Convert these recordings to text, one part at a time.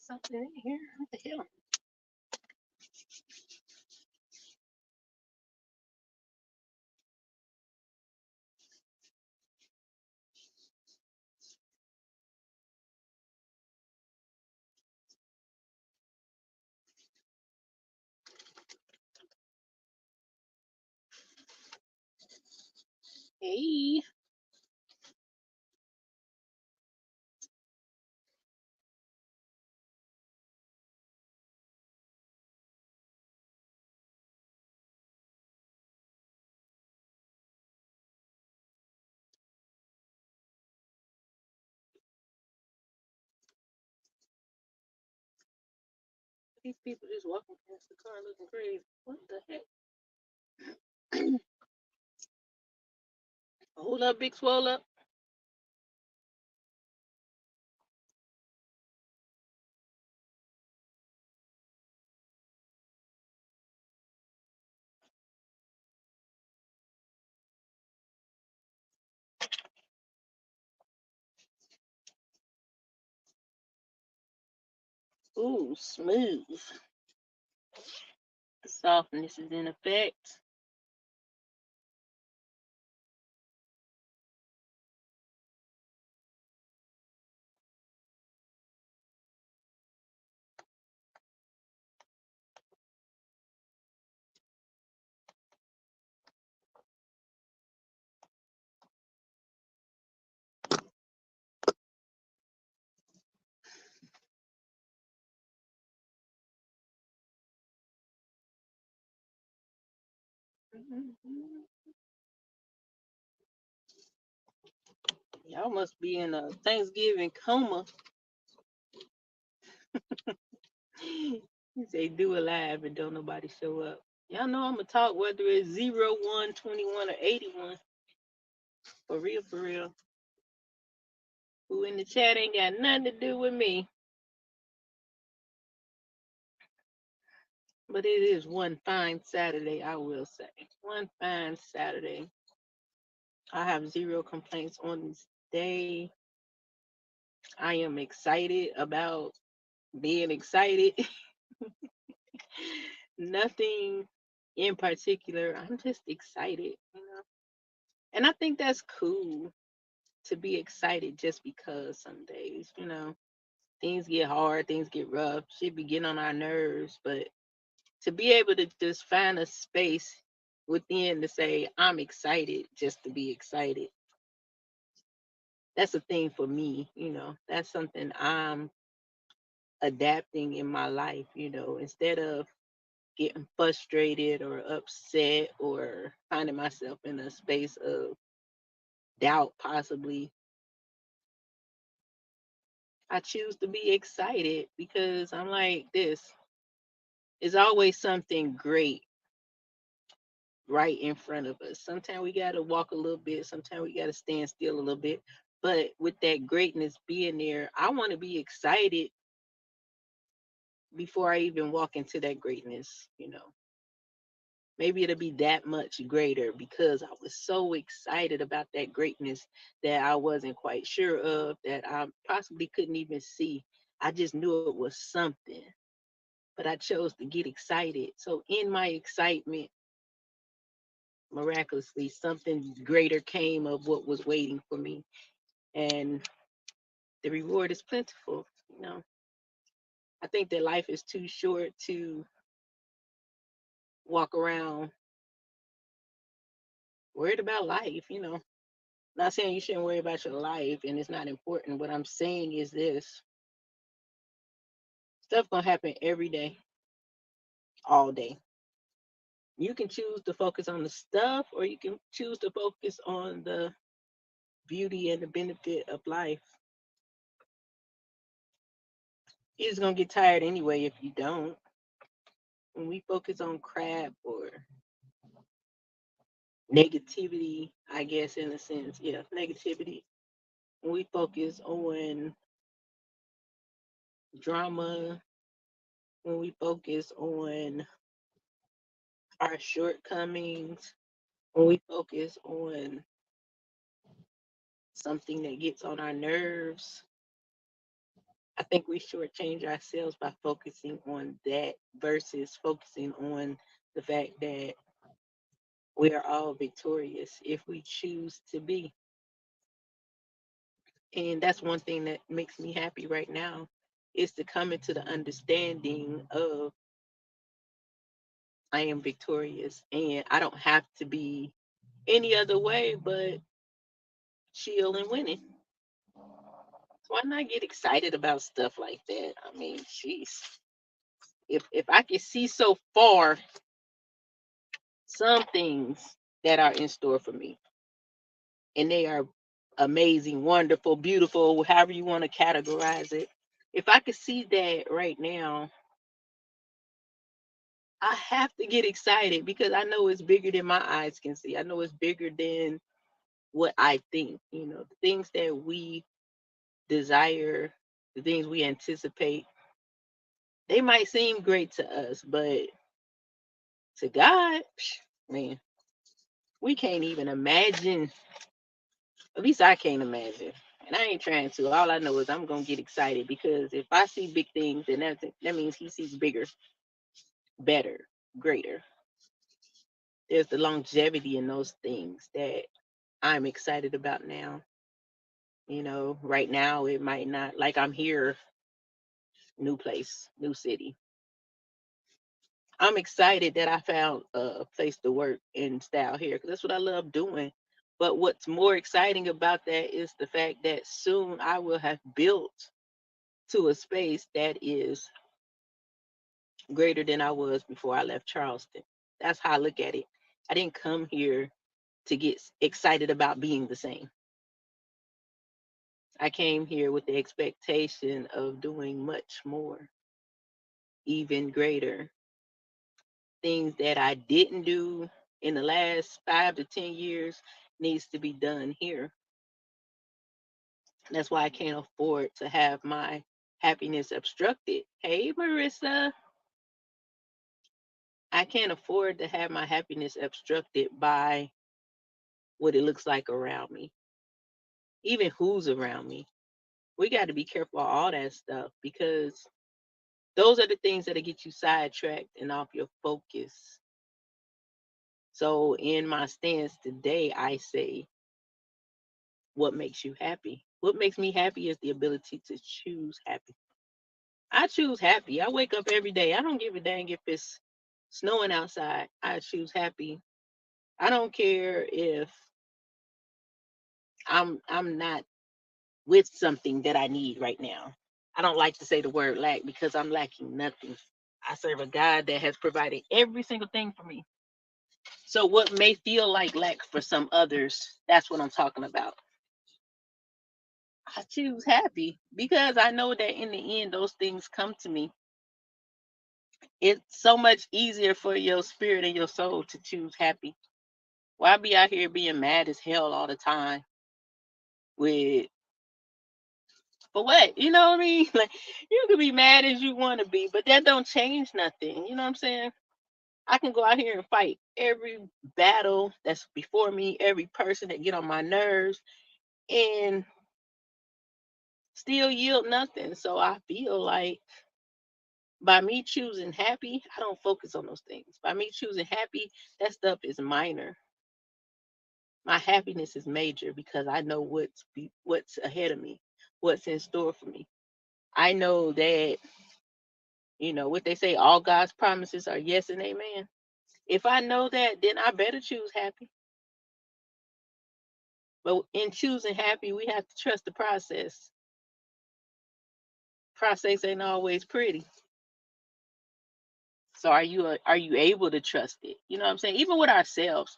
something in here. What the hell? Hey. These people just walking past the car looking crazy. What the heck? Hold up, big swole up. Ooh, smooth. The softness is in effect. Y'all must be in a Thanksgiving coma. You say do it live and don't nobody show up. Y'all know I'm gonna talk whether it's 0, 1, 21, or 81. For real, for real. Who in the chat ain't got nothing to do with me. But it is one fine Saturday, I will say. One fine Saturday. I have zero complaints on this day. I am excited about being excited. Nothing in particular. I'm just excited, you know. And I think that's cool to be excited just because some days, you know, things get hard, things get rough, shit be getting on our nerves. But to be able to just find a space within to say, I'm excited just to be excited. That's a thing for me, you know. That's something I'm adapting in my life, you know, instead of getting frustrated or upset or finding myself in a space of doubt, possibly. I choose to be excited because I'm like, this is always something great right in front of us. Sometimes we got to walk a little bit, sometimes we got to stand still a little bit. But with that greatness being there, I want to be excited before I even walk into that greatness, you know. Maybe it'll be that much greater because I was so excited about that greatness that I wasn't quite sure of, that I possibly couldn't even see. I just knew it was something, but I chose to get excited. So, in my excitement, miraculously, something greater came of what was waiting for me. And the reward is plentiful. You know, I think that life is too short to walk around worried about life, you know. Not saying you shouldn't worry about your life and it's not important. What I'm saying is this: stuff gonna happen every day, all day. You can choose to focus on the stuff, or you can choose to focus on the beauty and the benefit of life. You're just gonna get tired anyway if you don't. When we focus on crap or negativity, I guess in a sense, yeah, negativity. When we focus on drama, when we focus on our shortcomings, when we focus on something that gets on our nerves, I think we shortchange ourselves by focusing on that versus focusing on the fact that we are all victorious if we choose to be. And that's one thing that makes me happy right now is to come into the understanding of I am victorious and I don't have to be any other way but chill and winning. So why not get excited about stuff like that? I mean, jeez. If I can see so far some things that are in store for me, and they are amazing, wonderful, beautiful, however you want to categorize it. If I could see that right now, I have to get excited because I know it's bigger than my eyes can see. I know it's bigger than what I think. The things that we desire, the things we anticipate, they might seem great to us, but to God, man, we can't even imagine. At least I can't imagine. And I ain't trying to. All I know is I'm gonna get excited because if I see big things, then that means he sees bigger, better, greater. There's the longevity in those things that I'm excited about now. Right now it might not like I'm here, new place, new city. I'm excited that I found a place to work in style here because that's what I love doing. But what's more exciting about that is the fact that soon I will have built to a space that is greater than I was before I left Charleston. That's how I look at it. I didn't come here to get excited about being the same. I came here with the expectation of doing much more, even greater. Things that I didn't do in the last 5 to 10 years needs to be done here. That's why I can't afford to have my happiness obstructed. Hey, Marissa, I can't afford to have my happiness obstructed by what it looks like around me, even who's around me. We got to be careful of all that stuff because those are the things that'll get you sidetracked and off your focus. So, in my stance today, I say, what makes you happy? What makes me happy is the ability to choose happy. I choose happy. I wake up every day. I don't give a dang if it's snowing outside. I choose happy. I don't care if I'm not with something that I need right now. I don't like to say the word lack because I'm lacking nothing. I serve a God that has provided every single thing for me. So what may feel like lack for some others, that's what I'm talking about. I choose happy because I know that in the end those things come to me. It's so much easier for your spirit and your soul to choose happy. Why be out here being mad as hell all the time with for what? You know what I mean? Like you can be mad as you want to be, but that don't change nothing. You know what I'm saying? I can go out here and fight every battle that's before me, every person that get on my nerves, and still yield nothing. So I feel like by me choosing happy, I don't focus on those things. By me choosing happy, that stuff is minor. My happiness is major because I know what's ahead of me, what's in store for me. I know that what they say, all God's promises are yes and amen. If I know that, then I better choose happy. But in choosing happy, we have to trust the process. Process ain't always pretty. So are you able to trust it? You know what I'm saying? Even with ourselves,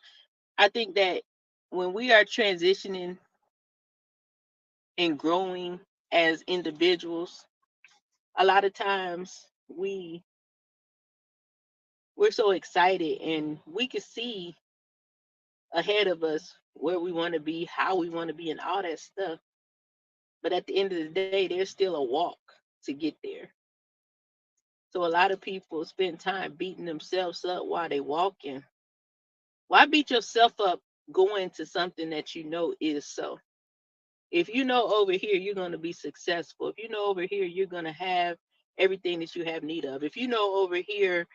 I think that when we are transitioning and growing as individuals, a lot of times we're so excited and we can see ahead of us where we want to be, how we want to be, and all that stuff. But at the end of the day, there's still a walk to get there. So a lot of people spend time beating themselves up while they walking. Why beat yourself up going to something that you know is so? If you know over here you're going to be successful, if you know over here you're going to have everything that you have need of, if you know over here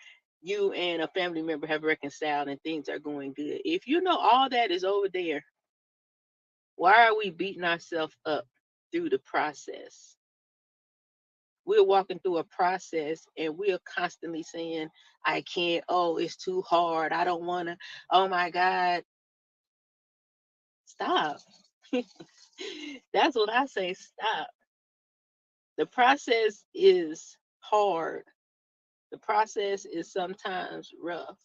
you and a family member have reconciled and things are going good, if you know all that is over there, why are we beating ourselves up through the process? We're walking through a process and we're constantly saying, I can't, oh, it's too hard, I don't want to, oh my God, stop. That's what I say, stop. The process is hard. The process is sometimes rough.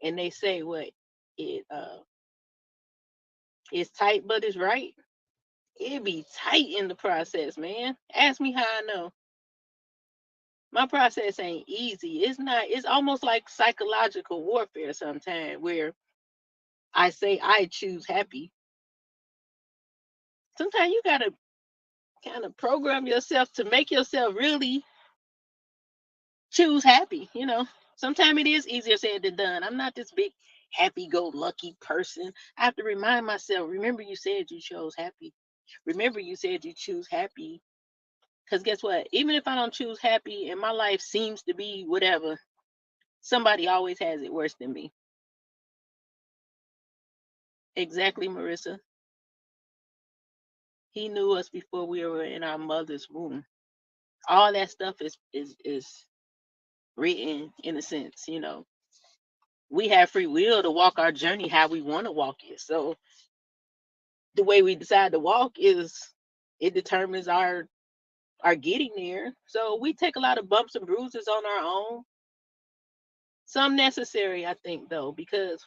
And they say what it it's tight but it's right. It be tight in the process, man. Ask me how I know. My process ain't easy. It's not, it's almost like psychological warfare sometimes where I say I choose happy. Sometimes you gotta kind of program yourself to make yourself really choose happy, you know. Sometimes it is easier said than done. I'm not this big happy go lucky person. I have to remind myself, remember you said you chose happy. Remember you said you choose happy. Because guess what? Even if I don't choose happy and my life seems to be whatever, somebody always has it worse than me. Exactly, Marissa. He knew us before we were in our mother's womb. All that stuff is written in a sense, you know. We have free will to walk our journey how we want to walk it. So the way we decide to walk is it determines our getting there. So we take a lot of bumps and bruises on our own. Some necessary, I think, though, because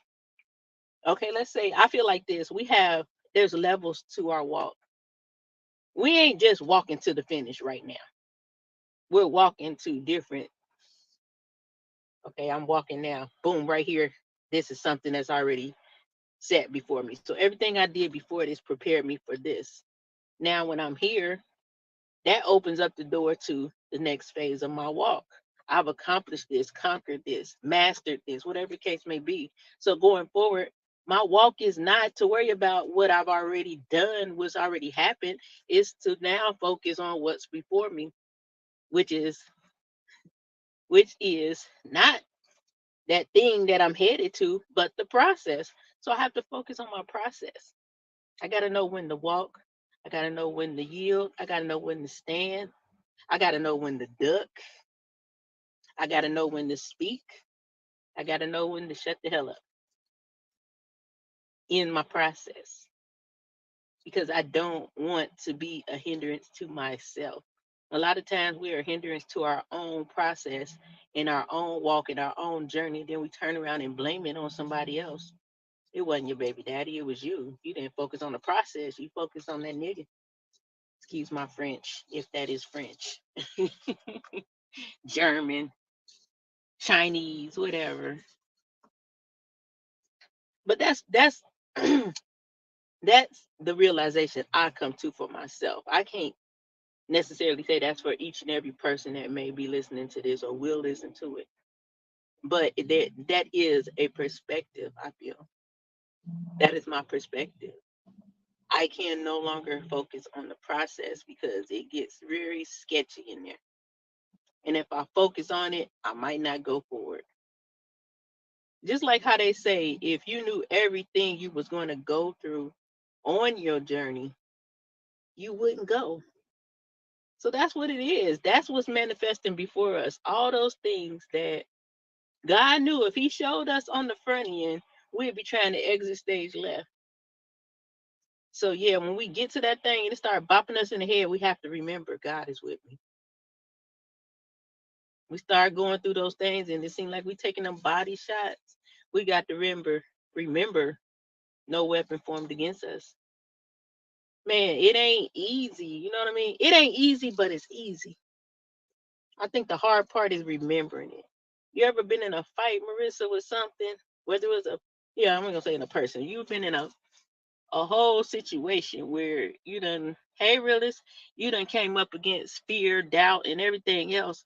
okay, let's say I feel like this. There's levels to our walk. We ain't just walking to the finish right now. We're walking to different. Okay, I'm walking now. Boom, right here. This is something that's already set before me. So everything I did before this prepared me for this. Now when I'm here, that opens up the door to the next phase of my walk. I've accomplished this, conquered this, mastered this, whatever the case may be. So going forward, my walk is not to worry about what I've already done, what's already happened. It's to now focus on what's before me, which is which is not that thing that I'm headed to, but the process. So I have to focus on my process. I got to know when to walk. I got to know when to yield. I got to know when to stand. I got to know when to duck. I got to know when to speak. I got to know when to shut the hell up in my process because I don't want to be a hindrance to myself. A lot of times we are a hindrance to our own process in our own walk, in our own journey. Then we turn around and blame it on somebody else. It wasn't your baby daddy, it was you. You didn't focus on the process, you focused on that nigga. Excuse my French, if that is French. German, Chinese, whatever. But that's that's the realization I come to for myself. I can't necessarily say that's for each and every person that may be listening to this or will listen to it. But that is a perspective, I feel. That is my perspective. I can no longer focus on the process because it gets very sketchy in there. And if I focus on it, I might not go forward. Just like how they say, if you knew everything you was going to go through on your journey, you wouldn't go. So that's what it is. That's what's manifesting before us. All those things that God knew if He showed us on the front end, we'd be trying to exit stage left. So yeah, when we get to that thing and it start bopping us in the head, we have to remember God is with me. We start going through those things and it seems like we taking them body shots. We got to remember, no weapon formed against us. Man, it ain't easy. You know what I mean? It ain't easy, but it's easy. I think the hard part is remembering it. You ever been in a fight, Marissa, with something? Whether it was yeah, I'm gonna say in a person. You've been in a whole situation where you done, hey, realist, you done came up against fear, doubt, and everything else.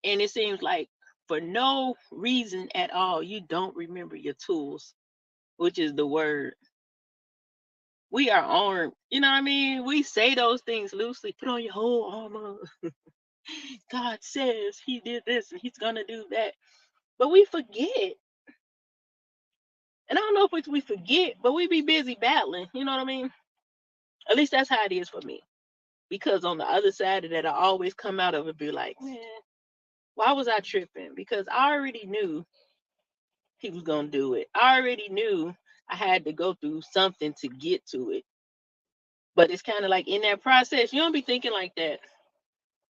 And it seems like for no reason at all, you don't remember your tools, which is the word. We are armed. You know what I mean? We say those things loosely. Put on your whole armor. God says he did this and he's gonna do that. But we forget. And I don't know if it's we forget, but we be busy battling. You know what I mean? At least that's how it is for me. Because on the other side of that, I always come out of it be like, man, why was I tripping? Because I already knew he was gonna do it. I already knew I had to go through something to get to it. But it's kind of like in that process, you don't be thinking like that.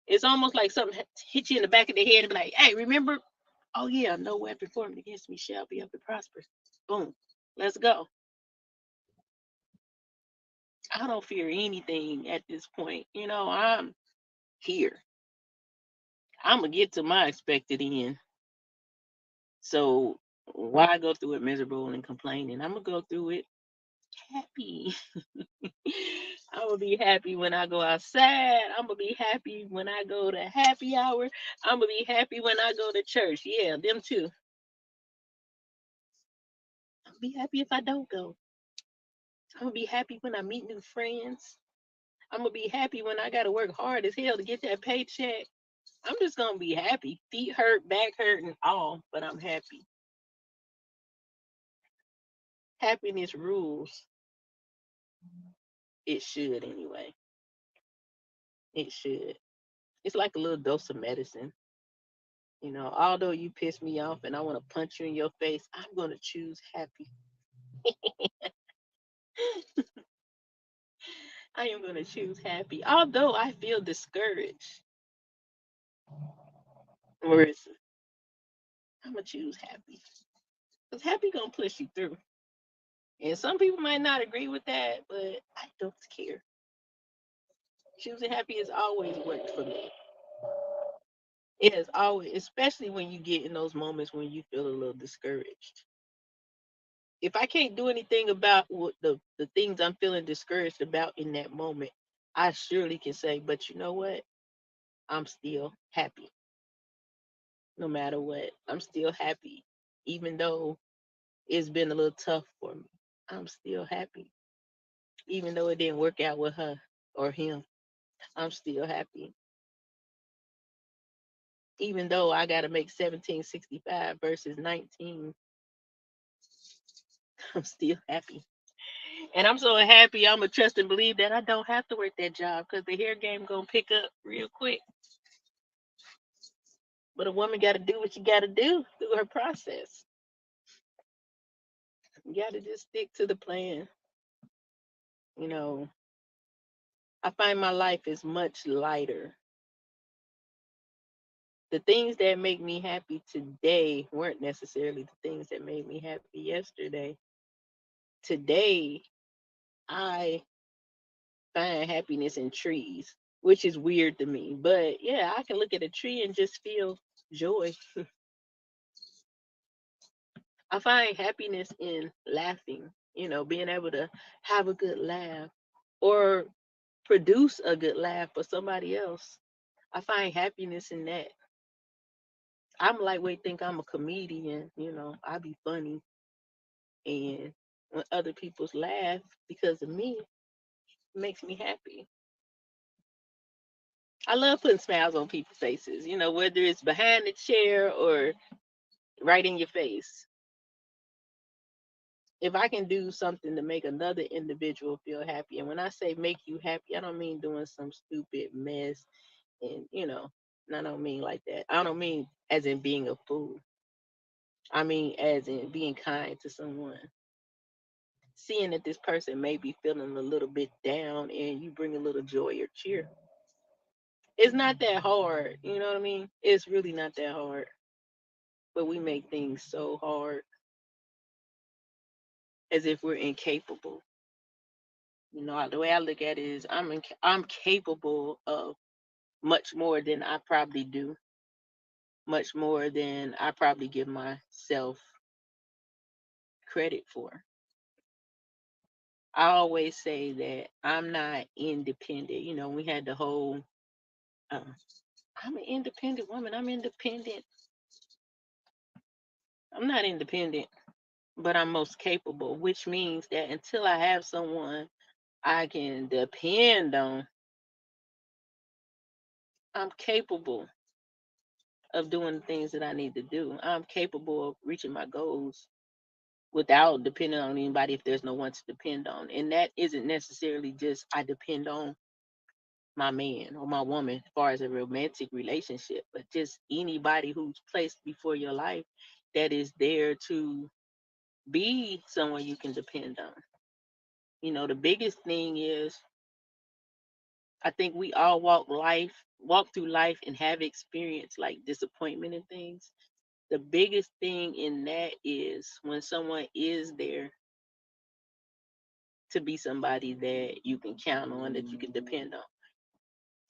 It's almost like something hit you in the back of the head and be like, hey, remember? Oh yeah, no weapon formed against me shall be able to prosper. Boom. Let's go. I don't fear anything at this point. I'm here. I'm gonna get to my expected end. So why go through it miserable and complaining? I'm gonna go through it happy. I'm gonna be happy when I go outside. I'm gonna be happy when I go to happy hour. I'm gonna be happy when I go to church. Yeah, them too. I'll be happy if I don't go. I'm gonna be happy when I meet new friends. I'm gonna be happy when I gotta work hard as hell to get that paycheck. I'm just gonna be happy. Feet hurt, back hurt, and all, but I'm happy. Happiness rules. It should anyway. It should. It's like a little dose of medicine. Although you piss me off and I want to punch you in your face, I'm gonna choose happy. I am gonna choose happy. Although I feel discouraged. Marissa, I'm gonna choose happy. Because happy gonna push you through. And some people might not agree with that, but I don't care. Choosing happy has always worked for me. It has always, especially when you get in those moments when you feel a little discouraged. If I can't do anything about what the things I'm feeling discouraged about in that moment, I surely can say, but you know what? I'm still happy. No matter what. I'm still happy. Even though it's been a little tough for me. I'm still happy. Even though it didn't work out with her or him. I'm still happy. Even though I gotta make 1765 versus 19, I'm still happy. And I'm so happy I'm gonna trust and believe that I don't have to work that job because the hair game gonna pick up real quick. But a woman gotta do what you gotta do through her process. You gotta just stick to the plan. You know, I find my life is much lighter. The things that make me happy today weren't necessarily the things that made me happy yesterday. Today, I find happiness in trees, which is weird to me. But yeah, I can look at a tree and just feel joy. I find happiness in laughing, being able to have a good laugh or produce a good laugh for somebody else. I find happiness in that. I'm lightweight, think I'm a comedian, I be funny. And when other people's laugh because of me, it makes me happy. I love putting smiles on people's faces, whether it's behind the chair or right in your face. If I can do something to make another individual feel happy, and when I say make you happy, I don't mean doing some stupid mess and, I don't mean like that. I don't mean as in being a fool. I mean as in being kind to someone. Seeing that this person may be feeling a little bit down and you bring a little joy or cheer. It's not that hard, you know what I mean? It's really not that hard. But we make things so hard as if we're incapable. The way I look at it is I'm capable of much more than I probably do, much more than I probably give myself credit for. I always say that I'm not independent. We had the whole uh, I'm an independent woman. I'm independent. I'm not independent, but I'm most capable, which means that until I have someone I can depend on. I'm capable of doing the things that I need to do. I'm capable of reaching my goals without depending on anybody if there's no one to depend on. And that isn't necessarily just I depend on my man or my woman as far as a romantic relationship, but just anybody who's placed before your life that is there to be someone you can depend on. The biggest thing is I think we all walk through life and have experience like disappointment and things. The biggest thing in that is when someone is there to be somebody that you can count on, that you can depend on,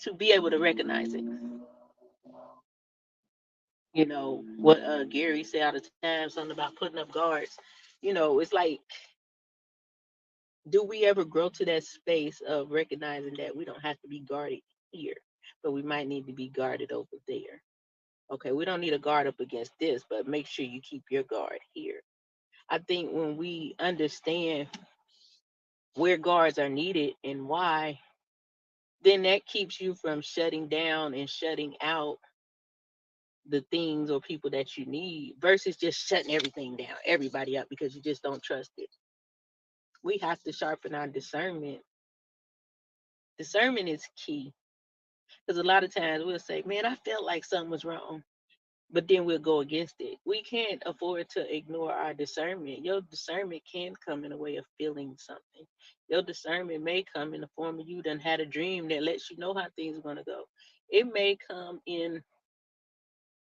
to be able to recognize it. What Gary said all the time, something about putting up guards. It's like, do we ever grow to that space of recognizing that we don't have to be guarded here, but we might need to be guarded over there? Okay, we don't need a guard up against this, but make sure you keep your guard here. I think when we understand where guards are needed and why, then that keeps you from shutting down and shutting out the things or people that you need versus just shutting everything down, everybody up because you just don't trust it. We have to sharpen our discernment. Discernment is key because a lot of times we'll say, man, I felt like something was wrong, but then we'll go against it. We can't afford to ignore our discernment. Your discernment can come in a way of feeling something. Your discernment may come in the form of you done had a dream that lets you know how things are going to go. It may come in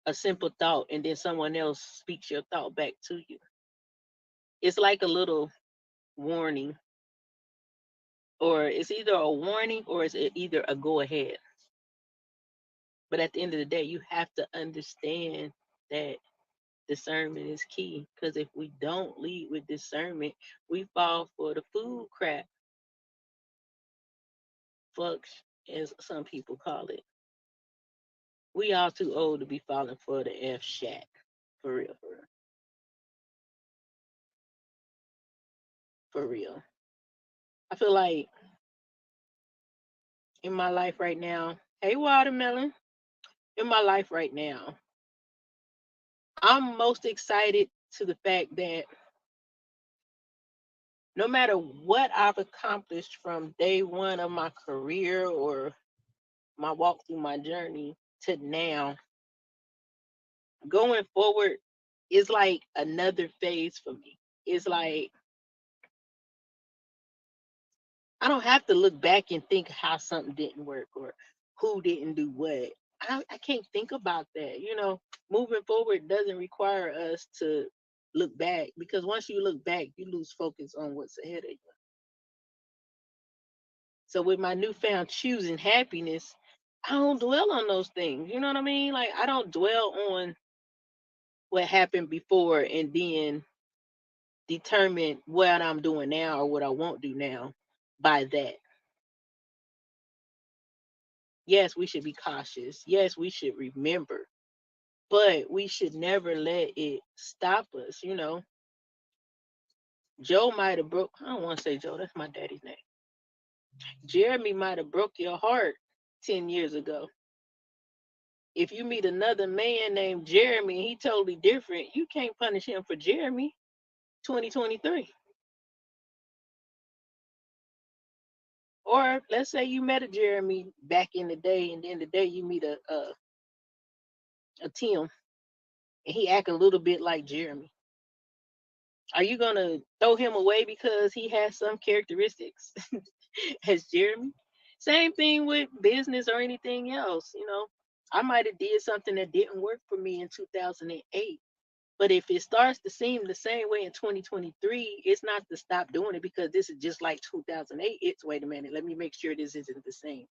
a simple thought and then someone else speaks your thought back to you. It's like a little warning, or it's either a warning or it's either a go ahead. But at the end of the day, you have to understand that discernment is key, because if we don't lead with discernment, we fall for the food crap, fucks, as some people call it. We all too old to be falling for the F shat. For real, for real, for real. I feel like in my life right now, hey, watermelon, in my life right now, I'm most excited to the fact that no matter what I've accomplished from day one of my career or my walk through my journey to now, going forward is like another phase for me. It's like I don't have to look back and think how something didn't work or who didn't do what. I can't think about that. Moving forward doesn't require us to look back, because once you look back, you lose focus on what's ahead of you. So with my newfound choosing happiness, I don't dwell on those things. You know what I mean? Like I don't dwell on what happened before and then determine what I'm doing now or what I won't do now by that. Yes, we should be cautious. Yes, we should remember, but we should never let it stop us. Joe might have broke. I don't want to say Joe. That's my daddy's name. Jeremy might have broke your heart 10 years ago. If you meet another man named Jeremy and he totally different, you can't punish him for Jeremy 2023. Or let's say you met a Jeremy back in the day, and then today you meet a Tim and he act a little bit like Jeremy. Are you gonna throw him away because he has some characteristics as Jeremy? Same thing with business or anything else. I might have did something that didn't work for me in 2008. But if it starts to seem the same way in 2023, it's not to stop doing it because this is just like 2008. It's wait a minute, let me make sure this isn't the same.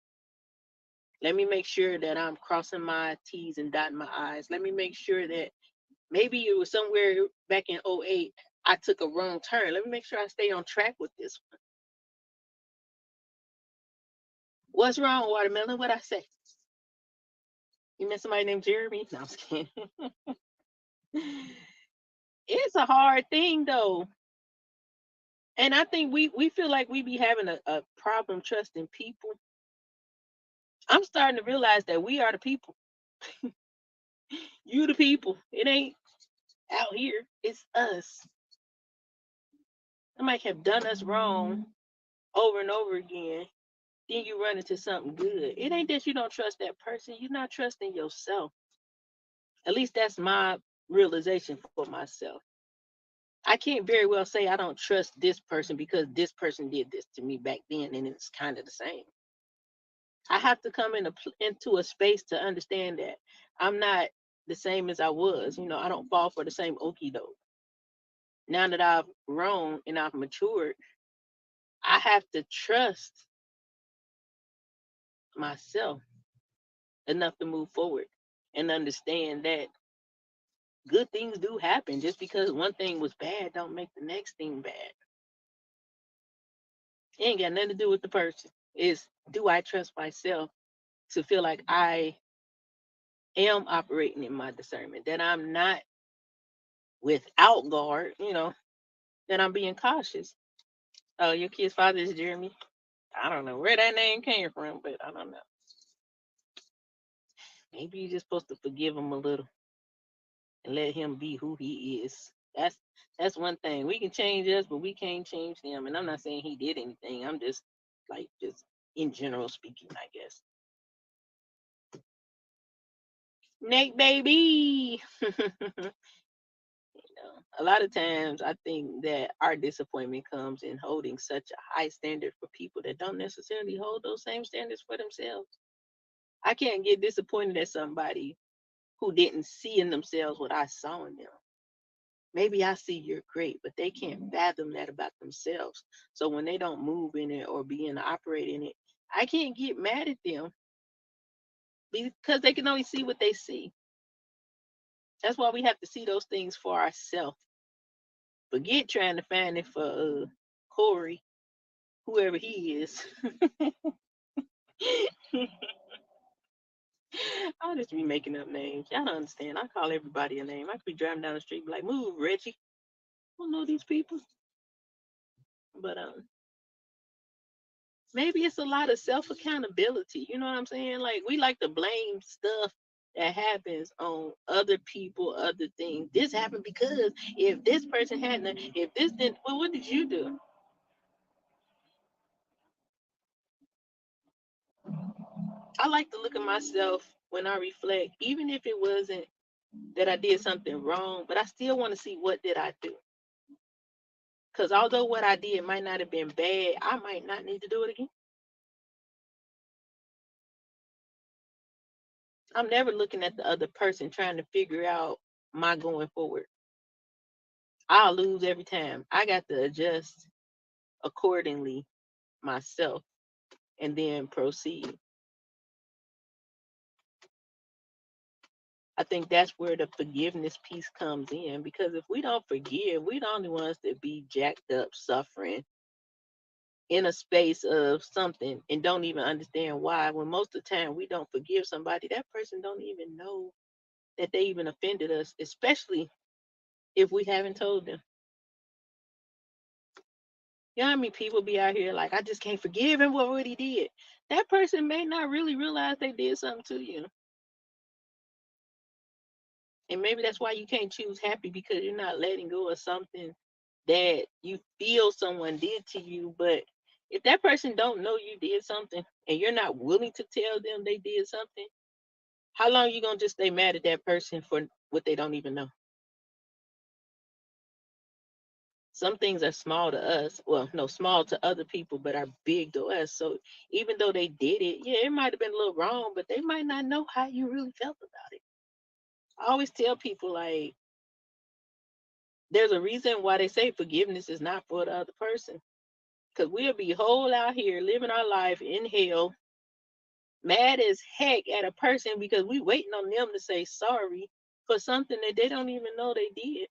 Let me make sure that I'm crossing my T's and dotting my I's. Let me make sure that maybe it was somewhere back in '08 I took a wrong turn. Let me make sure I stay on track with this one. What's wrong, watermelon? What I say? You met somebody named Jeremy? No, I'm just kidding. It's a hard thing though. And I think we feel like we be having a problem trusting people. I'm starting to realize that we are the people. You the people. It ain't out here. It's us. They might have done us wrong over and over again. Then you run into something good. It ain't that you don't trust that person. You're not trusting yourself. At least that's my realization for myself. I can't very well say I don't trust this person because this person did this to me back then, and it's kind of the same. I have to come into a space to understand that I'm not the same as I was. I don't fall for the same okie doke. Now that I've grown and I've matured, I have to trust myself enough to move forward and understand that good things do happen. Just because one thing was bad don't make the next thing bad. It ain't got nothing to do with the person. It's, do I trust myself to feel like I am operating in my discernment, that I'm not without guard, that I'm being cautious. Oh, your kid's father is Jeremy. I don't know where that name came from, but I don't know. Maybe you're just supposed to forgive him a little and let him be who he is. That's one thing. We can change us, but we can't change him. And I'm not saying he did anything. I'm just like just in general speaking, I guess. Nate baby. A lot of times I think that our disappointment comes in holding such a high standard for people that don't necessarily hold those same standards for themselves. I can't get disappointed at somebody who didn't see in themselves what I saw in them. Maybe I see you're great, but they can't fathom that about themselves. So when they don't move in it or be in operate in it, I can't get mad at them because they can only see what they see. That's why we have to see those things for ourselves. Forget trying to find it for Corey, whoever he is. I'll just be making up names. Y'all don't understand. I call everybody a name. I could be driving down the street, and be like, "Move, Reggie." I don't know these people, but maybe it's a lot of self accountability. You know what I'm saying? Like we like to blame stuff that happens on other people, other things. This happened because if this person hadn't, if this didn't, well, what did you do? I like to look at myself when I reflect, even if it wasn't that I did something wrong, but I still want to see what did I do. Because although what I did might not have been bad, I might not need to do it again. I'm never looking at the other person trying to figure out my going forward. I'll lose every time. I got to adjust accordingly myself and then proceed. I think that's where the forgiveness piece comes in because if we don't forgive, we're the only ones that be jacked up, suffering in a space of something and don't even understand why. When most of the time we don't forgive somebody, that person don't even know that they even offended us, especially if we haven't told them. You know how many people be out here like, I just can't forgive him for what he did. That person may not really realize they did something to you. And maybe that's why you can't choose happy because you're not letting go of something that you feel someone did to you. But if that person don't know you did something and you're not willing to tell them they did something, how long you gonna just stay mad at that person for what they don't even know? Some things are small to us. Well, no, small to other people, but are big to us. So even though they did it, yeah, it might have been a little wrong, but they might not know how you really felt about it. I always tell people like there's a reason why they say forgiveness is not for the other person. Because we'll be whole out here living our life in hell, mad as heck at a person because we waiting on them to say sorry for something that they don't even know they did.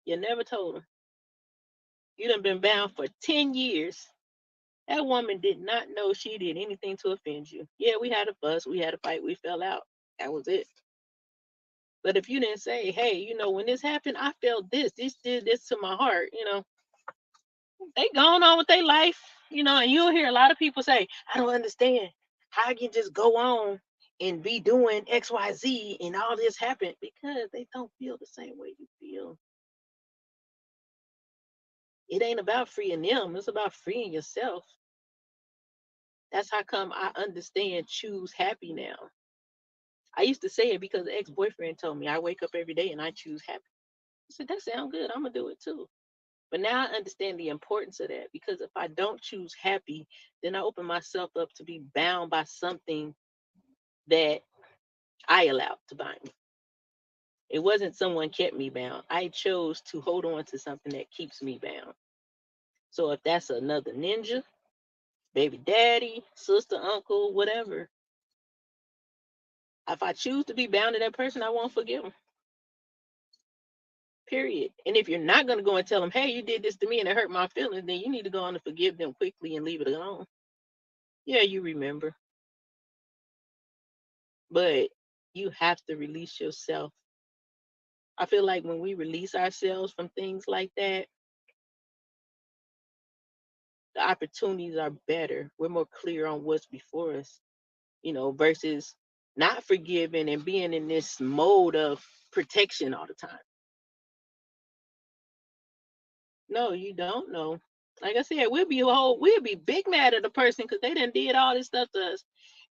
You never told them. You done been bound for 10 years. That woman did not know she did anything to offend you. Yeah, we had a fuss, we had a fight, we fell out. That was it. But if you didn't say, hey, when this happened, I felt this did this to my heart. They going on with their life, and you'll hear a lot of people say, I don't understand how I can just go on and be doing XYZ and all this happen because they don't feel the same way you feel. It ain't about freeing them, it's about freeing yourself. That's how come I understand choose happy now. I used to say it because the ex-boyfriend told me I wake up every day and I choose happy. I said, that sounds good. I'm gonna do it too. But now I understand the importance of that because if I don't choose happy, then I open myself up to be bound by something that I allowed to bind me. It wasn't someone kept me bound. I chose to hold on to something that keeps me bound. So if that's another ninja, baby daddy, sister, uncle, whatever, if I choose to be bound to that person, I won't forgive them. Period. And if you're not going to go and tell them, hey, you did this to me and it hurt my feelings, then you need to go on and forgive them quickly and leave it alone. Yeah, you remember. But you have to release yourself. I feel like when we release ourselves from things like that, the opportunities are better. We're more clear on what's before us, versus not forgiving and being in this mode of protection all the time. No, you don't know. Like I said, we'll be big mad at the person because they done did all this stuff to us.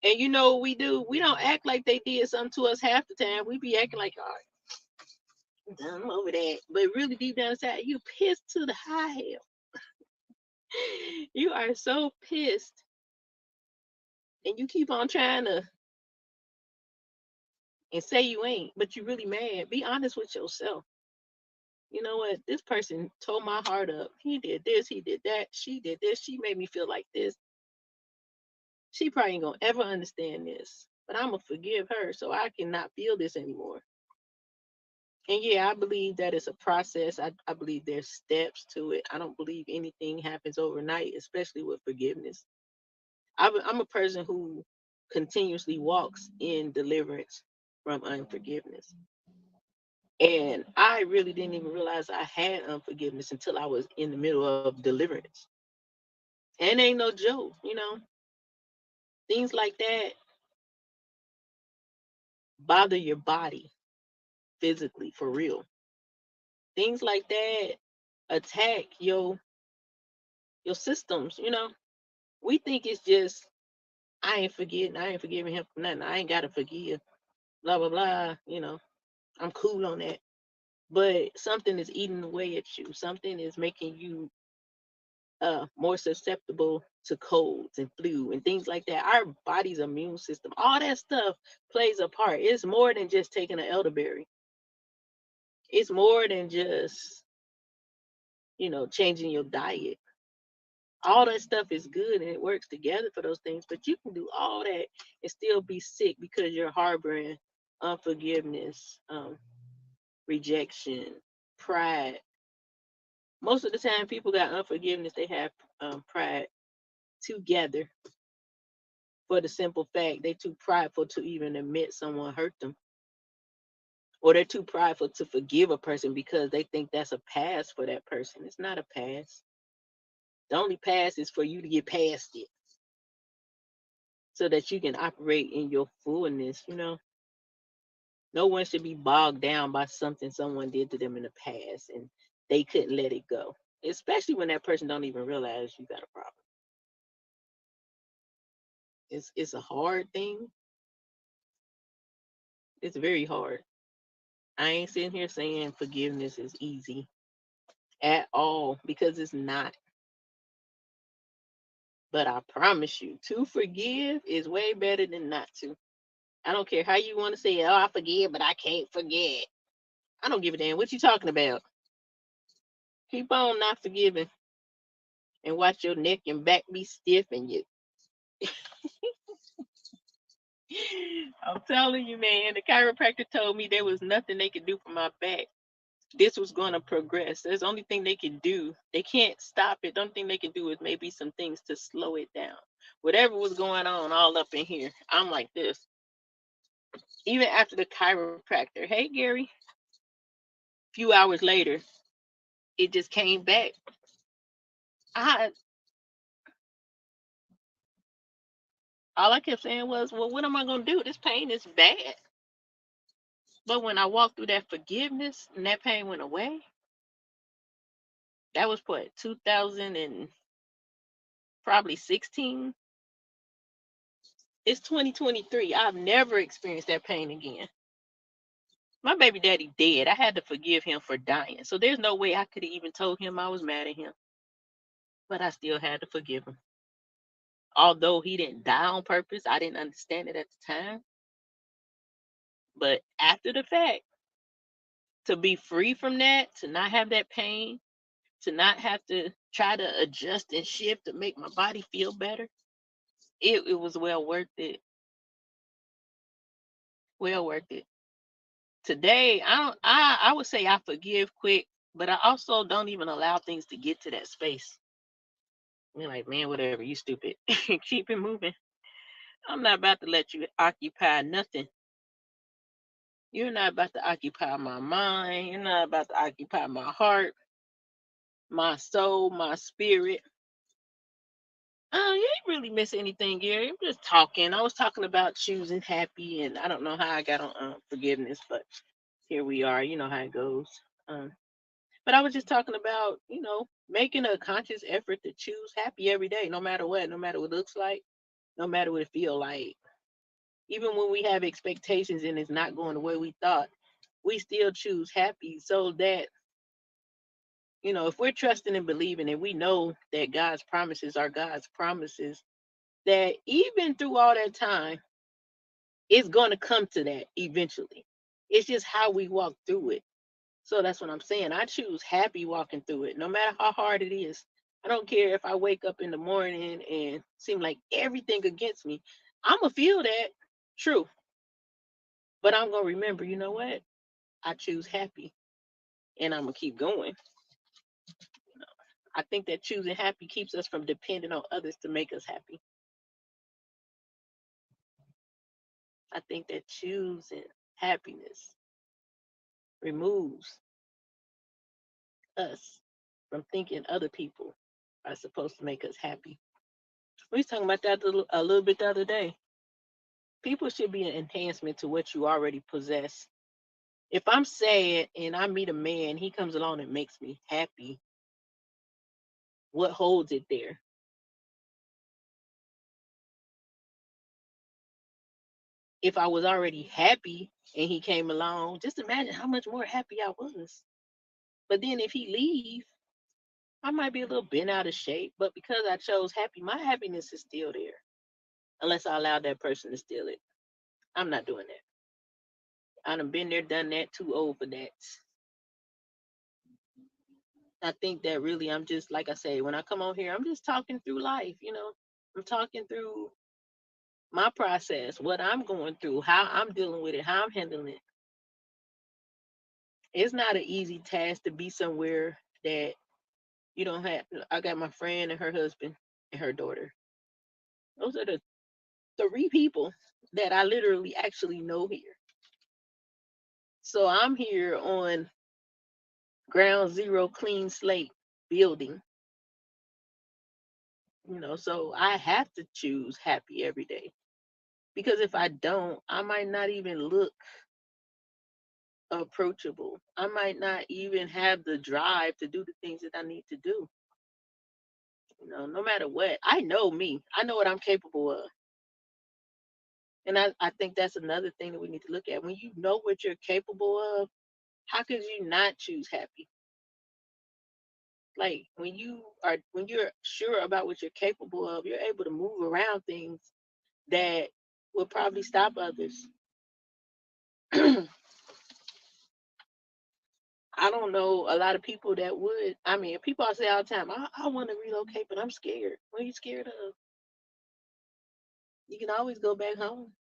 And you know what we do? We don't act like they did something to us half the time. We be acting like, all right, I'm over that. But really deep down inside, you pissed to the high hell. You are so pissed. And you keep on trying to and say you ain't, but you really mad. Be honest with yourself. You know what? This person tore my heart up. He did this, he did that, she did this, she made me feel like this. She probably ain't gonna ever understand this, but I'm gonna forgive her so I cannot feel this anymore. And yeah, I believe that it's a process. I believe there's steps to it. I don't believe anything happens overnight, especially with forgiveness. I'm a person who continuously walks in deliverance from unforgiveness. And I really didn't even realize I had unforgiveness until I was in the middle of deliverance. And ain't no joke. Things like that bother your body physically for real. Things like that attack your systems. We think it's just I ain't forgiving him for nothing. I ain't gotta forgive. Blah blah blah. I'm cool on that. But something is eating away at you. Something is making you more susceptible to colds and flu and things like that. Our body's immune system, all that stuff plays a part. It's more than just taking an elderberry. It's more than just changing your diet. All that stuff is good and it works together for those things, but you can do all that and still be sick because you're harboring unforgiveness, rejection, pride. Most of the time, people got unforgiveness, they have pride together for the simple fact they too prideful to even admit someone hurt them, or they're too prideful to forgive a person because they think that's a pass for that person. It's not a pass. The only pass is for you to get past it so that you can operate in your fullness. No one should be bogged down by something someone did to them in the past and they couldn't let it go. Especially when that person don't even realize you got a problem. It's a hard thing. It's very hard. I ain't sitting here saying forgiveness is easy at all because it's not. But I promise you, to forgive is way better than not to. I don't care how you want to say it. Oh, I forgive, but I can't forget. I don't give a damn what you talking about. Keep on not forgiving and watch your neck and back be stiff and you. I'm telling you, man, the chiropractor told me there was nothing they could do for my back. This was going to progress. There's the only thing they can do. They can't stop it. The only thing they can do is maybe some things to slow it down. Whatever was going on all up in here, I'm like this. Even after the chiropractor, hey Gary, a few hours later, it just came back. I all I kept saying was, well, what am I gonna do? This pain is bad. But when I walked through that forgiveness and that pain went away, that was what 2000 and probably 16. It's 2023. I've never experienced that pain again. My baby daddy dead. I had to forgive him for dying. So there's no way I could have even told him I was mad at him. But I still had to forgive him. Although he didn't die on purpose, I didn't understand it at the time. But after the fact, to be free from that, to not have that pain, to not have to try to adjust and shift to make my body feel better, it was well worth it. Well worth it. Today, I would say I forgive quick, but I also don't even allow things to get to that space. You're like, man, whatever, you stupid. Keep it moving. I'm not about to let you occupy nothing. You're not about to occupy my mind. You're not about to occupy my heart, my soul, my spirit. Oh, you ain't really miss anything, Gary. I'm just talking. I was talking about choosing happy, and I don't know how I got on forgiveness, but here we are. You know how it goes. Um, but I was just talking about, making a conscious effort to choose happy every day, no matter what it looks like, no matter what it feel like. Even when we have expectations and it's not going the way we thought, we still choose happy so that, if we're trusting and believing and we know that God's promises are God's promises, that even through all that time, it's going to come to that eventually. It's just how we walk through it. So that's what I'm saying. I choose happy walking through it, no matter how hard it is. I don't care if I wake up in the morning and seem like everything against me. I'm going to feel that. True. But I'm going to remember, you know what? I choose happy and I'm going to keep going. I think that choosing happy keeps us from depending on others to make us happy. I think that choosing happiness removes us from thinking other people are supposed to make us happy. We was talking about that a little bit the other day. People should be an enhancement to what you already possess. If I'm sad and I meet a man, he comes along and makes me happy, what holds it there? If I was already happy and he came along, just imagine how much more happy I was. But then if he leave, I might be a little bent out of shape, but because I chose happy, my happiness is still there. Unless I allow that person to steal it. I'm not doing that. I done been there, done that, too old for that. I think that really I'm just like I say, when I come on here, I'm just talking through life. I'm talking through my process, what I'm going through, how I'm dealing with it, how I'm handling it. It's not an easy task to be somewhere that you don't have. I got my friend and her husband and her daughter. Those are the three people that I literally actually know here. So I'm here on ground zero, clean slate building. So I have to choose happy every day. Because if I don't, I might not even look approachable. I might not even have the drive to do the things that I need to do. No matter what. I know me. I know what I'm capable of. And I think that's another thing that we need to look at. When you know what you're capable of, how could you not choose happy? Like when you're sure about what you're capable of, you're able to move around things that will probably stop others. I don't know a lot of people that would. I mean, people say all the time, I want to relocate, but I'm scared. What are you scared of? You can always go back home.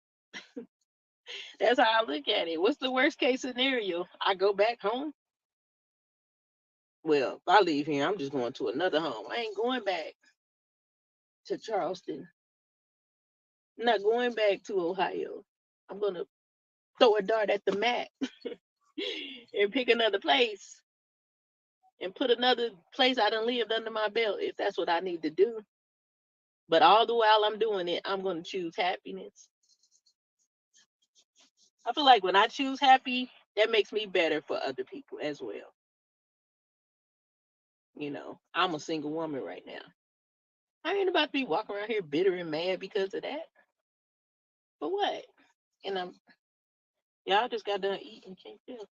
That's how I look at it. What's the worst case scenario? I go back home. Well, if I leave here, I'm just going to another home. I ain't going back to Charleston. I'm not going back to Ohio. I'm going to throw a dart at the mat and pick another place. and put another place I done lived under my belt if that's what I need to do. But all the while I'm doing it, I'm going to choose happiness. I feel like when I choose happy, that makes me better for other people as well. I'm a single woman right now. I ain't about to be walking around here bitter and mad because of that. For what? And y'all just got done eating, can't tell.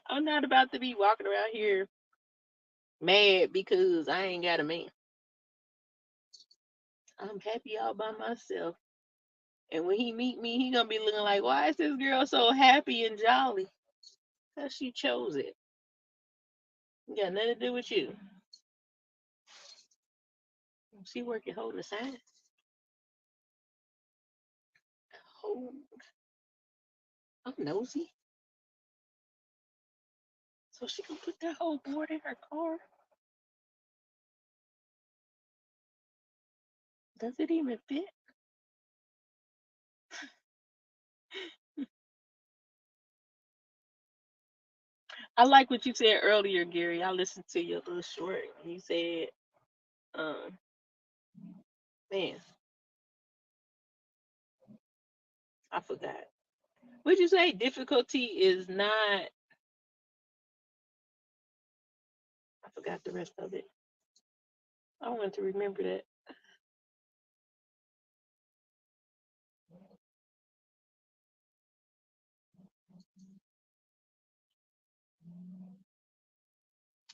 I'm not about to be walking around here mad because I ain't got a man. I'm happy all by myself. And when he meet me, he gonna be looking like, why is this girl so happy and jolly? Cause she chose it. It got nothing to do with you. She working holding a sign. Oh, I'm nosy. So she can put that whole board in her car. Does it even fit? I like what you said earlier, Gary. I listened to your little short. You said, um, man, I forgot. What'd you say? Difficulty is not. I forgot the rest of it. I want to remember that.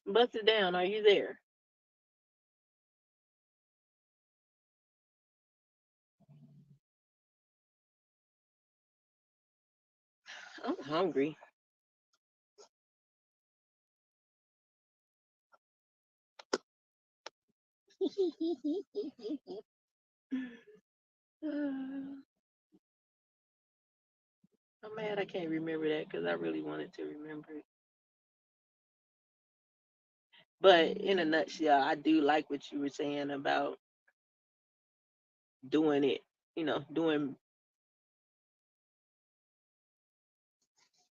Bust it down. Are you there? I'm hungry. I'm mad I can't remember that because I really wanted to remember it. But in a nutshell, I do like what you were saying about doing it, doing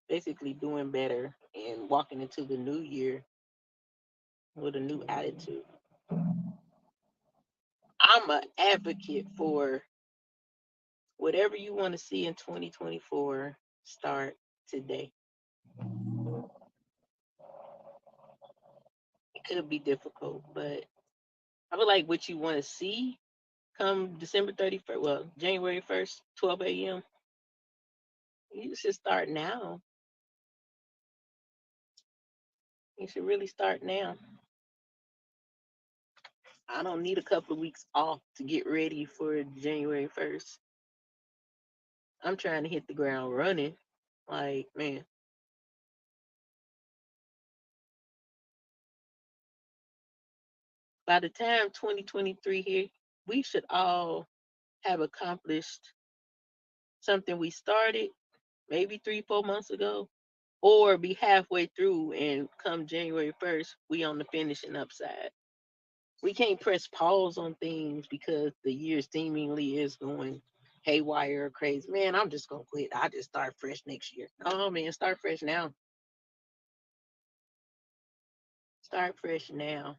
basically doing better and walking into the new year with a new attitude. I'm an advocate for whatever you want to see in 2024, start today. It could be difficult, but I feel like what you want to see come December 31st, well, January 1st, 12 a.m., you should start now. You should really start now. I don't need a couple of weeks off to get ready for January 1st. I'm trying to hit the ground running. Like, man, by the time 2023 here, we should all have accomplished something we started maybe 3, 4 months ago, or be halfway through and come January 1st, we on the finishing upside. We can't press pause on things because the year seemingly is going haywire or crazy. Man, I'm just gonna quit. I just start fresh next year. Oh man, start fresh now. Start fresh now.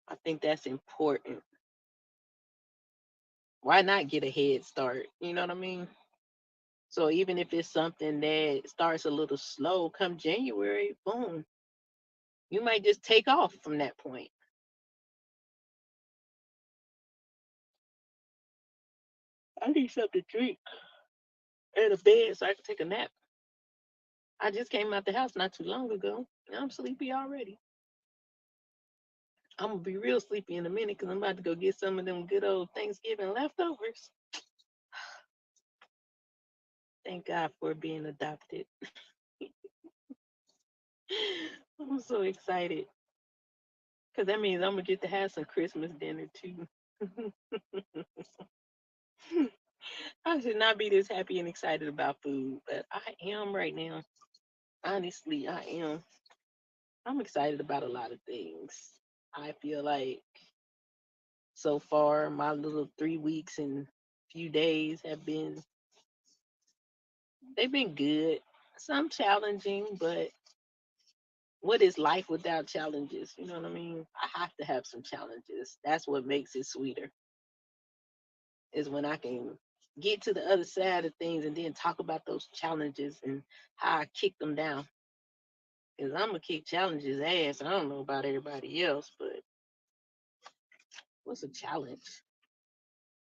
I think that's important. Why not get a head start? You know what I mean? So even if it's something that starts a little slow, come January, boom, you might just take off from that point. I need something to drink and a bed so I can take a nap. I just came out the house not too long ago. I'm sleepy already. I'm gonna be real sleepy in a minute because I'm about to go get some of them good old Thanksgiving leftovers. Thank God for being adopted. I'm so excited because that means I'm gonna get to have some Christmas dinner too. I should not be this happy and excited about food, but I am right now. Honestly, I am. I'm excited about a lot of things. I feel like so far my little 3 weeks and few days have been they've been good. Some challenging, but what is life without challenges? You know what I mean? I have to have some challenges. That's what makes it sweeter. Is when I can get to the other side of things and then talk about those challenges and how I kick them down. Because I'm gonna kick challenges ass. I don't know about everybody else, but what's a challenge?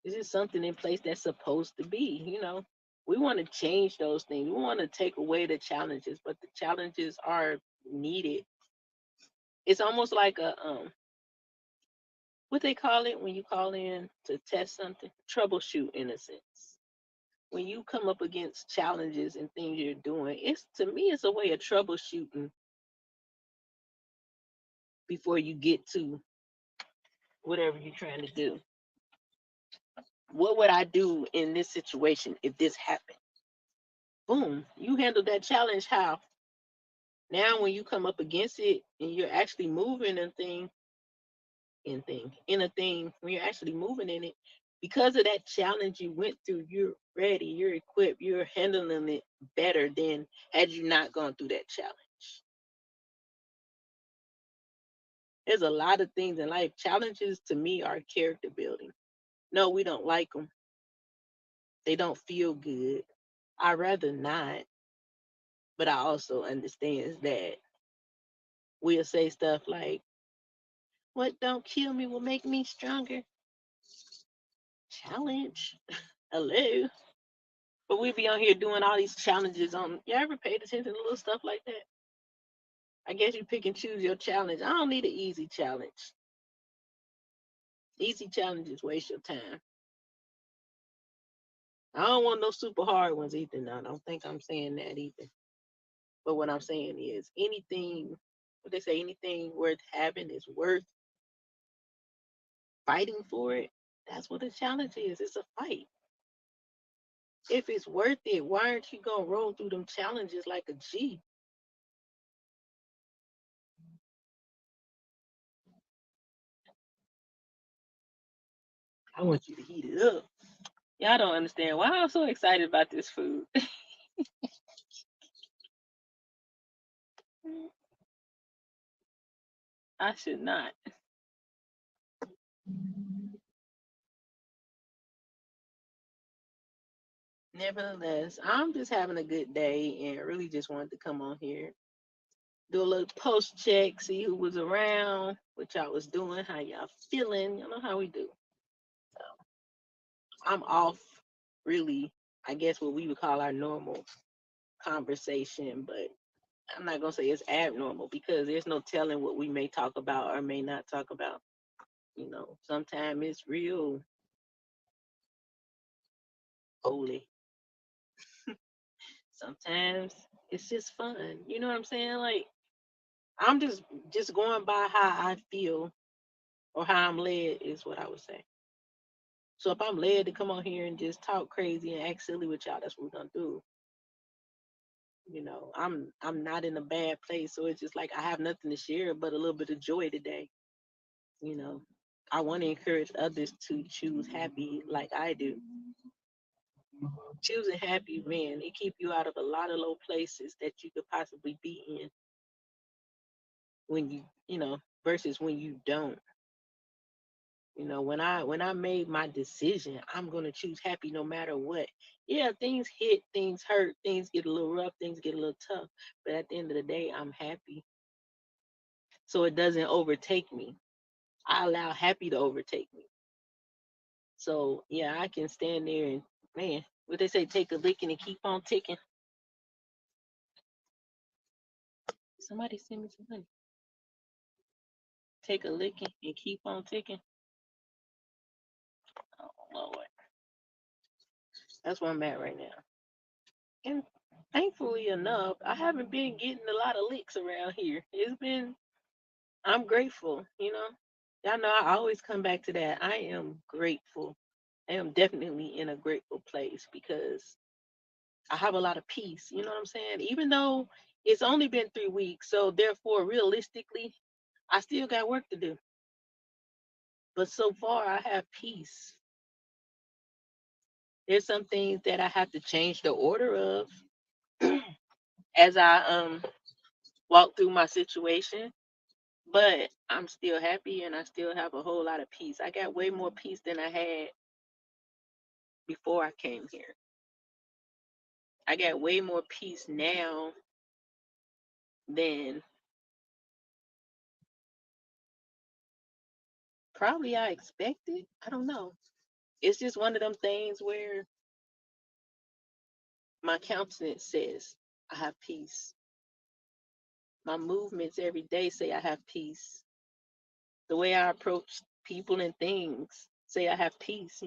Is it something in place that's supposed to be? We want to change those things. We want to take away the challenges, but the challenges are needed. It's almost like a what they call it when you call in to test something, troubleshoot in a sense. When you come up against challenges and things you're doing, it's to me it's a way of troubleshooting before you get to whatever you're trying to do. What would I do in this situation if this happened? Boom, you handled that challenge how? Now when you come up against it and you're actually moving in a thing, when you're actually moving in it, because of that challenge you went through, you're ready, you're equipped, you're handling it better than had you not gone through that challenge. There's a lot of things in life. Challenges to me are character building. No, we don't like them. They don't feel good. I rather not, but I also understand that we'll say stuff like, "What don't kill me will make me stronger." Challenge, hello. But we be on here doing all these challenges on. You ever paid attention to little stuff like that? I guess you pick and choose your challenge. I don't need an easy challenge. Easy challenges waste your time. I don't want no super hard ones either. No, I don't think I'm saying that either. But what I'm saying is anything, what they say, anything worth having is worth fighting for it. That's what a challenge is. It's a fight. If it's worth it, why aren't you gonna roll through them challenges like a G? I want you to heat it up. Y'all don't understand why I'm so excited about this food. I should not. Nevertheless, I'm just having a good day and really just wanted to come on here, do a little post check, see who was around, what y'all was doing, how y'all feeling. You know how we do. I'm off, really, I guess what we would call our normal conversation, but I'm not gonna say it's abnormal because there's no telling what we may talk about or may not talk about. Sometimes it's real holy. Sometimes it's just fun. You know what I'm saying? Like I'm just going by how I feel or how I'm led is what I would say. So if I'm led to come on here and just talk crazy and act silly with y'all, that's what we're gonna do. I'm not in a bad place, so it's just like I have nothing to share but a little bit of joy today. You know, I want to encourage others to choose happy like I do. Choosing happy, man, it keep you out of a lot of low places that you could possibly be in when versus when you don't. When I made my decision, I'm gonna choose happy no matter what. Yeah, things hit, things hurt, things get a little rough, things get a little tough. But at the end of the day, I'm happy. So it doesn't overtake me. I allow happy to overtake me. So yeah, I can stand there and man, what they say, take a licking and keep on ticking. Somebody send me some money. Take a licking and keep on ticking. Oh Lord. That's where I'm at right now. And thankfully enough, I haven't been getting a lot of licks around here. I'm grateful. Y'all know I always come back to that. I am grateful. I am definitely in a grateful place because I have a lot of peace. You know what I'm saying? Even though it's only been 3 weeks, so therefore, realistically, I still got work to do. But so far, I have peace. There's some things that I have to change the order of as I walk through my situation, but I'm still happy and I still have a whole lot of peace. I got way more peace than I had before I came here. I got way more peace now than probably I expected. I don't know. It's just one of them things where my countenance says I have peace. My movements every day say I have peace. The way I approach people and things say I have peace.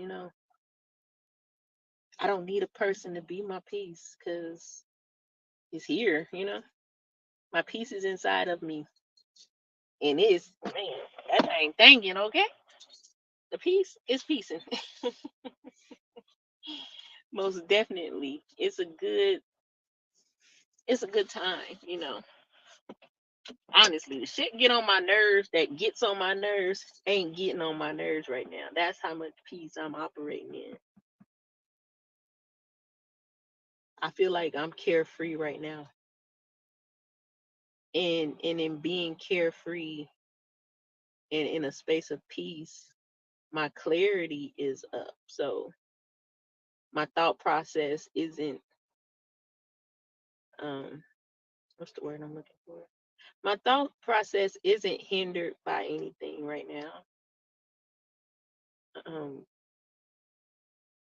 I don't need a person to be my peace because it's here. My peace is inside of me. And it's, man, that ain't thinking, okay? The peace is peacing. Most definitely. It's a good time. Honestly, the shit get on my nerves that gets on my nerves ain't getting on my nerves right now. That's how much peace I'm operating in. I feel like I'm carefree right now. And in being carefree and in a space of peace, my clarity is up. So my thought process isn't um what's the word I'm looking for? My thought process isn't hindered by anything right now. Um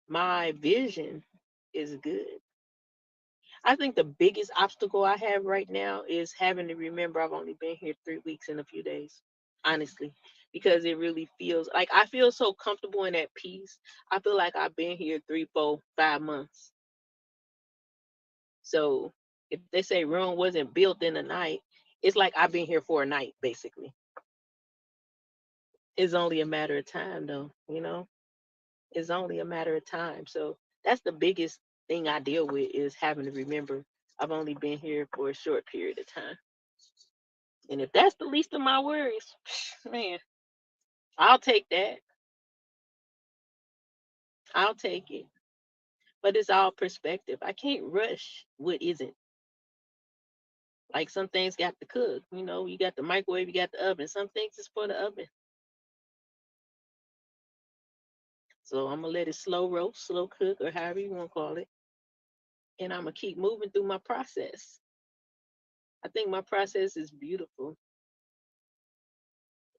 my vision is good. I think the biggest obstacle I have right now is having to remember I've only been here 3 weeks and a few days, honestly, because it really feels like I feel so comfortable in that peace. I feel like I've been here 3, 4, 5 months. So if they say Rome wasn't built in a night, it's like I've been here for a night, basically. It's only a matter of time, though. It's only a matter of time. So that's the biggest thing I deal with is having to remember I've only been here for a short period of time. And if that's the least of my worries, man, I'll take that. I'll take it. But it's all perspective. I can't rush what isn't. Like some things got to cook. You got the microwave, you got the oven. Some things is for the oven. So I'm gonna let it slow roast, slow cook, or however you want to call it. And I'm gonna keep moving through my process. I think my process is beautiful.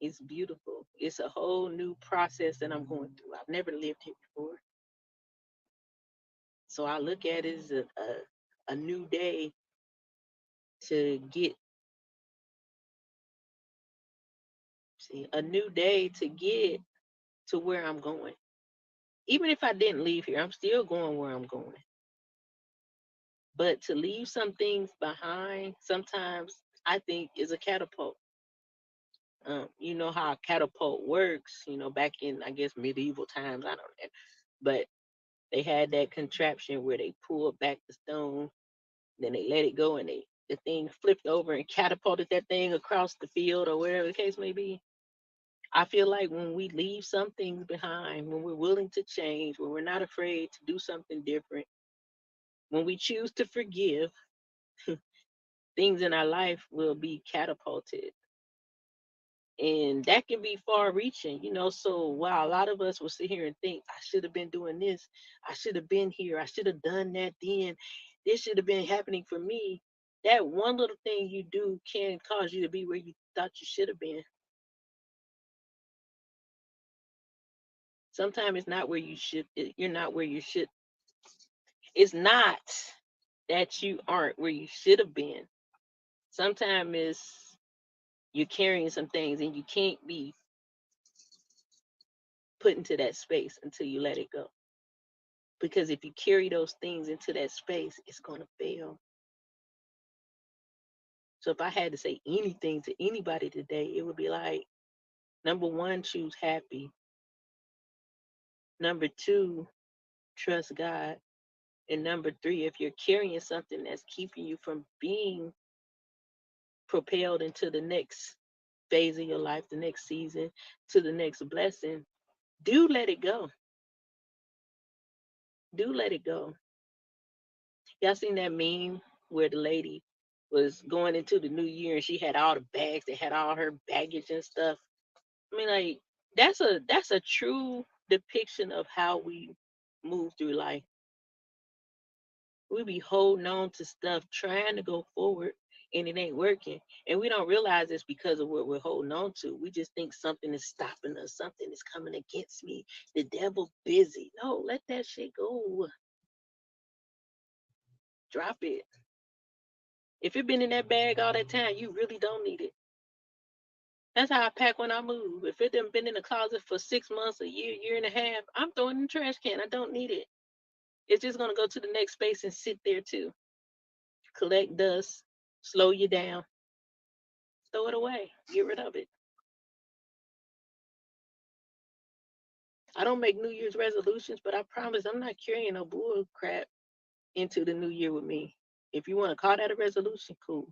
It's beautiful. It's a whole new process that I'm going through. I've never lived here before. So I look at it as a new day to get a new day to get to where I'm going. Even if I didn't leave here, I'm still going where I'm going. But to leave some things behind sometimes I think is a catapult. You know how a catapult works, back in I guess medieval times, I don't know. But they had that contraption where they pulled back the stone, then they let it go and the thing flipped over and catapulted that thing across the field or wherever the case may be. I feel like when we leave some things behind, when we're willing to change, when we're not afraid to do something different, when we choose to forgive, things in our life will be catapulted. And that can be far reaching. So while a lot of us will sit here and think, I should have been doing this, I should have been here, I should have done that then, this should have been happening for me. That one little thing you do can cause you to be where you thought you should have been. Sometimes it's not where you should, you're not where you should. It's not that you aren't where you should have been. Sometimes it's you're carrying some things and you can't be put into that space until you let it go. Because if you carry those things into that space, it's going to fail. So if I had to say anything to anybody today, it would be like number one, choose happy. Number two, trust God. And number three, if you're carrying something that's keeping you from being propelled into the next phase of your life, the next season, to the next blessing, do let it go. Do let it go. Y'all seen that meme where the lady was going into the new year and she had all the bags that had all her baggage and stuff. I mean, like that's a true depiction of how we move through life. We be holding on to stuff, trying to go forward, and it ain't working. And we don't realize it's because of what we're holding on to. We just think something is stopping us, something is coming against me. The devil busy. No, let that shit go. Drop it. If it been in that bag all that time, you really don't need it. That's how I pack when I move. If it done been in the closet for 6 months, a year, year and a half, I'm throwing it in the trash can. I don't need it. It's just gonna go to the next space and sit there too. Collect dust, slow you down, throw it away, get rid of it. I don't make New Year's resolutions, but I promise I'm not carrying no bull crap into the new year with me. If you want to call that a resolution, cool.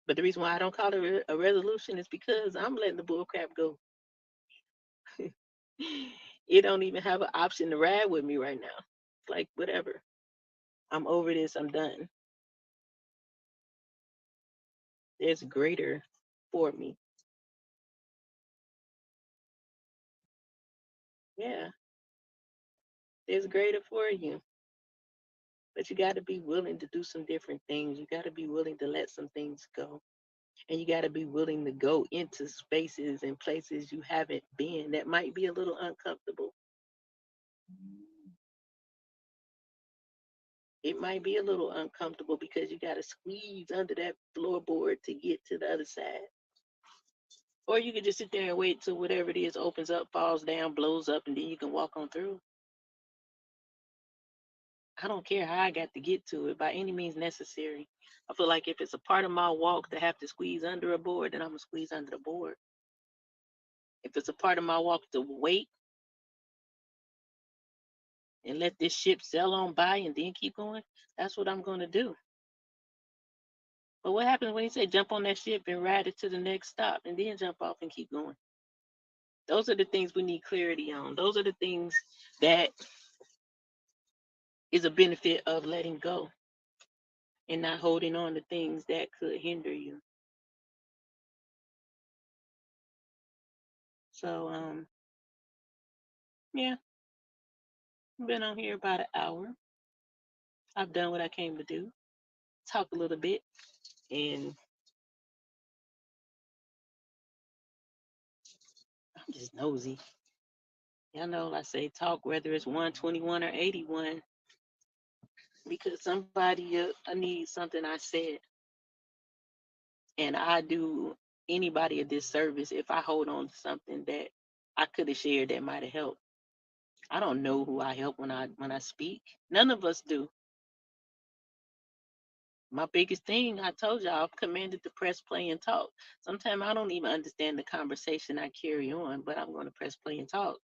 But the reason why I don't call it a resolution is because I'm letting the bull crap go. It don't even have an option to ride with me right now. It's like whatever. I'm over this. I'm done. There's greater for me. Yeah, there's greater for you. But you got to be willing to do some different things. You got to be willing to let some things go. And you got to be willing to go into spaces and places you haven't been that might be a little uncomfortable. It might be a little uncomfortable because you got to squeeze under that floorboard to get to the other side. Or you could just sit there and wait till whatever it is opens up, falls down, blows up, and then you can walk on through. I don't care how I got to get to it by any means necessary. I feel like if it's a part of my walk to have to squeeze under a board, then I'm gonna squeeze under the board. If it's a part of my walk to wait and let this ship sail on by and then keep going, that's what I'm gonna do. But what happens when you say jump on that ship and ride it to the next stop and then jump off and keep going? Those are the things we need clarity on. Those are the things that is a benefit of letting go and not holding on to things that could hinder you. So yeah, I've been on here about an hour. I've done what I came to do. Talk a little bit and I'm just nosy. Y'all know I say talk whether it's 121 or 81 because somebody needs something I said. And I do anybody a disservice if I hold on to something that I could have shared that might have helped. I don't know who I help when I speak. None of us do. My biggest thing, I told y'all, I'm commanded to press play and talk. Sometimes I don't even understand the conversation I carry on, but I'm going to press play and talk.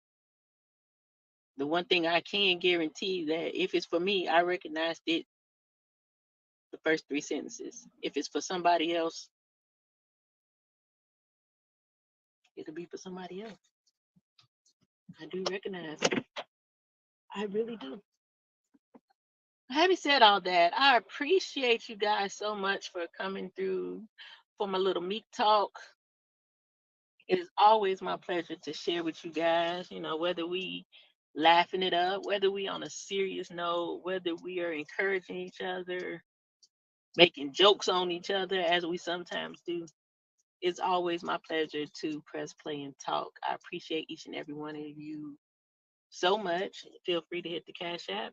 The one thing I can guarantee that if it's for me, I recognized it the first three sentences. If it's for somebody else, it'll be for somebody else. I do recognize it. I really do. Having said all that, I appreciate you guys so much for coming through for my little meek talk. It is always my pleasure to share with you guys, whether we laughing it up, whether we on a serious note, whether we are encouraging each other, making jokes on each other as we sometimes do. It's always my pleasure to press play and talk. I appreciate each and every one of you so much. Feel free to hit the Cash App.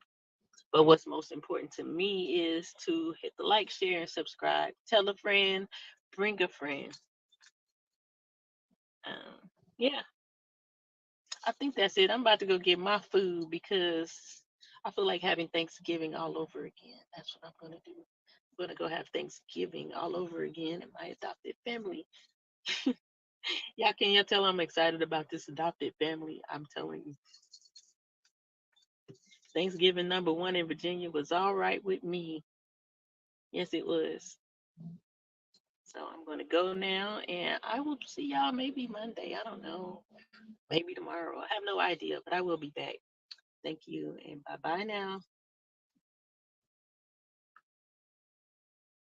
But what's most important to me is to hit the like, share, and subscribe. Tell a friend, bring a friend. Yeah, I think that's it. I'm about to go get my food because I feel like having Thanksgiving all over again. That's what I'm going to do. I'm going to go have Thanksgiving all over again in my adopted family. Y'all tell I'm excited about this adopted family? I'm telling you. Thanksgiving number one in Virginia was all right with me. Yes, it was. So I'm going to go now and I will see y'all maybe Monday. I don't know. Maybe tomorrow. I have no idea, but I will be back. Thank you and bye bye now.